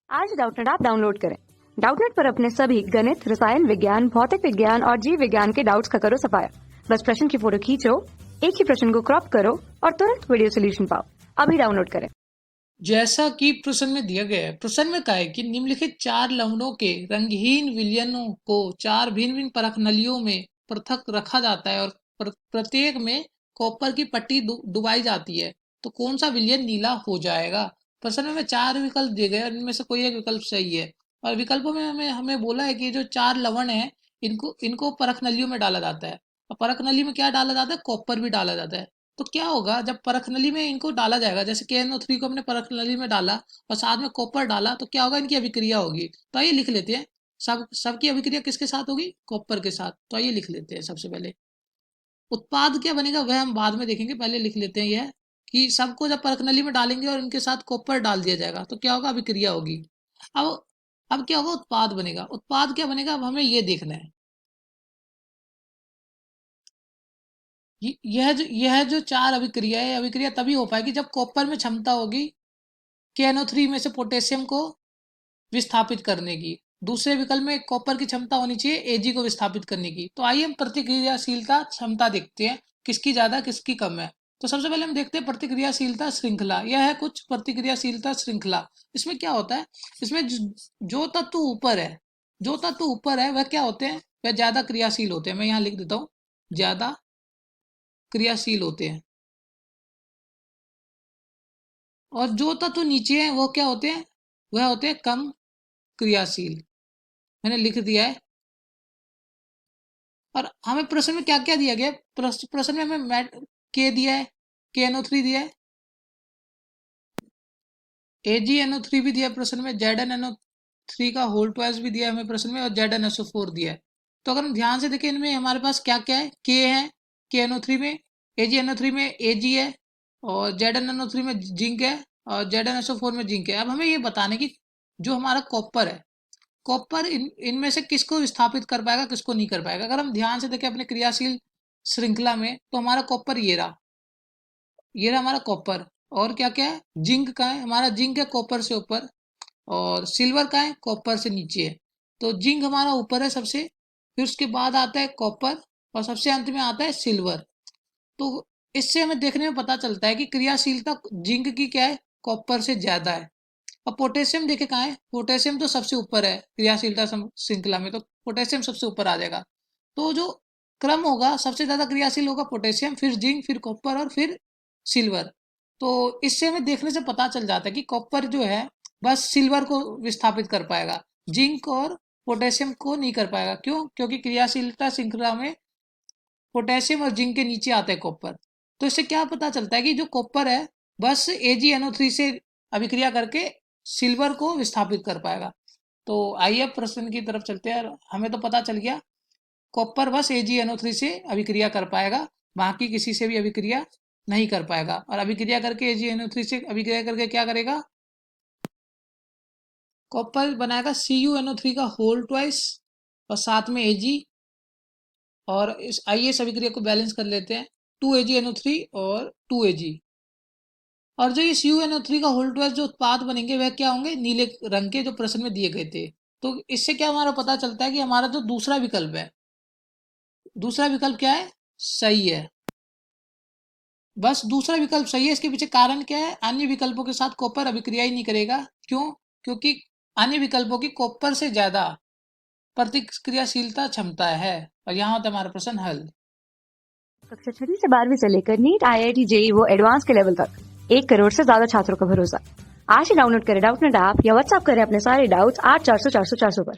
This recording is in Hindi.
आज डाउटनेट ऐप डाउनलोड करें। डाउटनेट पर अपने सभी गणित, रसायन विज्ञान, भौतिक विज्ञान और जीव विज्ञान के डाउट्स का करो सफाया। बस प्रश्न की फोटो खींचो, एक ही प्रश्न को क्रॉप करो और तुरंत वीडियो सोल्यूशन पाओ। अभी डाउनलोड करें। जैसा कि प्रश्न में दिया गया है, प्रश्न में कहा है कि निम्नलिखित चार लवणों के रंगहीन विलयनों को चार भिन्न भिन्न परख नलियों में पृथक रखा जाता है और प्रत्येक में कॉपर की पट्टी डुबाई जाती है, तो कौन सा विलयन नीला हो जाएगा। प्रश्न में चार विकल्प दिए गए, इनमें से कोई एक विकल्प सही है। और विकल्पों में हमें हमें बोला है कि जो चार लवण है इनको इनको परख नलियों में डाला जाता है। और परख नली में क्या डाला जाता है, कॉपर भी डाला जाता है। तो क्या होगा जब परख नली में इनको डाला जाएगा, जैसे KNO3 को हमने परख नली में डाला और साथ में कॉपर डाला, तो क्या होगा, इनकी अभिक्रिया होगी। तो आइए लिख लेते हैं, सबकी अभिक्रिया किसके साथ होगी, कॉपर के साथ। तो आइए लिख लेते हैं। सबसे पहले उत्पाद क्या बनेगा वह हम बाद में देखेंगे, पहले लिख लेते हैं यह कि सबको जब परख नली में डालेंगे और इनके साथ कॉपर डाल दिया जाएगा तो क्या होगा, अभिक्रिया होगी। अब क्या होगा, उत्पाद बनेगा। उत्पाद क्या बनेगा, अब हमें ये देखना है। यह जो चार अभिक्रिया है, अभिक्रिया तभी हो पाएगी जब कॉपर में क्षमता होगी KNO3 में से पोटेशियम को विस्थापित करने की। दूसरे विकल्प में कॉपर की क्षमता होनी चाहिए Ag को विस्थापित करने की। तो आइए हम प्रतिक्रियाशीलता क्षमता देखते हैं, किसकी ज्यादा किसकी कम है। तो सबसे पहले हम देखते हैं प्रतिक्रियाशीलता श्रृंखला। यह है कुछ प्रतिक्रियाशीलता श्रृंखला। इसमें क्या होता है, इसमें जो तत्व ऊपर है, जो तत्व ऊपर है वह क्या होते हैं, वह ज्यादा क्रियाशील होते हैं। मैं यहाँ लिख देता हूँ, ज्यादा क्रियाशील होते हैं। और जो तत्व नीचे हैं वो क्या होते हैं, वह होते हैं कम क्रियाशील। मैंने लिख दिया है। और हमें प्रश्न में क्या क्या दिया गया, प्रश्न में हमें के दिया है, KNO3 दिया है, AgNO3 भी दिया है प्रश्न में, ZnNO3 का होल ट्वाइस भी दिया है हमें प्रश्न में, और ZnSO4 दिया है। तो अगर हम ध्यान से देखें, इनमें हमारे पास क्या क्या है, K है KNO3 में, AgNO3 में Ag है, और ZnNO3 में जिंक है, और ZnSO4 में जिंक है। अब हमें ये बताने की जो हमारा कॉपर है, कॉपर इनमें से किसको विस्थापित कर पाएगा, किसको नहीं कर पाएगा। अगर हम ध्यान से देखें अपने क्रियाशील श्रृंखला में, तो हमारा कॉपर ये रहा हमारा कॉपर। और क्या क्या है, जिंक का है, हमारा जिंक है कॉपर से ऊपर, और सिल्वर का है कॉपर से नीचे है। तो जिंक हमारा ऊपर है सबसे, फिर उसके बाद आता है कॉपर, और सबसे अंत में आता है सिल्वर। तो इससे हमें देखने में पता चलता है कि क्रियाशीलता जिंक की क्या है, कॉपर से ज्यादा है। अब पोटेशियम देखे कहाँ है, पोटेशियम तो सबसे ऊपर है क्रियाशीलता श्रृंखला में, तो पोटेशियम सबसे ऊपर आ जाएगा। तो जो क्रम होगा, सबसे ज्यादा क्रियाशील होगा पोटेशियम, फिर जिंक, फिर कॉपर और फिर सिल्वर। तो इससे हमें देखने से पता चल जाता है कि कॉपर जो है बस सिल्वर को विस्थापित कर पाएगा, जिंक और पोटेशियम को नहीं कर पाएगा। क्यों, क्योंकि क्रियाशीलता श्रृंखला में पोटेशियम और जिंक के नीचे आता है कॉपर। तो इससे क्या पता चलता है कि जो कॉपर है बस AgNO3 से अभिक्रिया करके सिल्वर को विस्थापित कर पाएगा। तो आइए प्रश्न की तरफ चलते हैं। हमें तो पता चल गया कॉपर बस AgNO3 से अभिक्रिया कर पाएगा, बाकी किसी से भी अभिक्रिया नहीं कर पाएगा। और अभिक्रिया करके AgNO3 से अभिक्रिया करके क्या करेगा, कॉपर बनाएगा CuNO3 का होल ट्वाइस और साथ में Ag। और आइए इस अभिक्रिया को बैलेंस कर लेते हैं, 2AgNO3 और 2Ag। और जो ये CuNO3 का होल ट्वाइस जो उत्पाद बनेंगे वह क्या होंगे, नीले रंग के, जो प्रश्न में दिए गए थे। तो इससे क्या हमारा पता चलता है कि हमारा जो दूसरा विकल्प है, दूसरा विकल्प क्या है, सही है। बस दूसरा विकल्प सही है। इसके पीछे कारण क्या है, अन्य विकल्पों के साथ कॉपर अभिक्रिया ही नहीं करेगा। क्यों, क्योंकि अन्य विकल्पों की कॉपर से ज्यादा प्रतिक्रियाशीलता क्षमता है। और यहाँ होता है हमारा प्रश्न हल। कक्षा 6 से 12वीं से लेकर नीट, IIT, JEE वो एडवांस के लेवल तक 1 करोड़ से ज्यादा छात्रों का भरोसा। आज ही डाउनलोड करें डाउटनेट ऐप या व्हाट्सएप करें अपने सारे डाउट्स 8400 400 400 पर।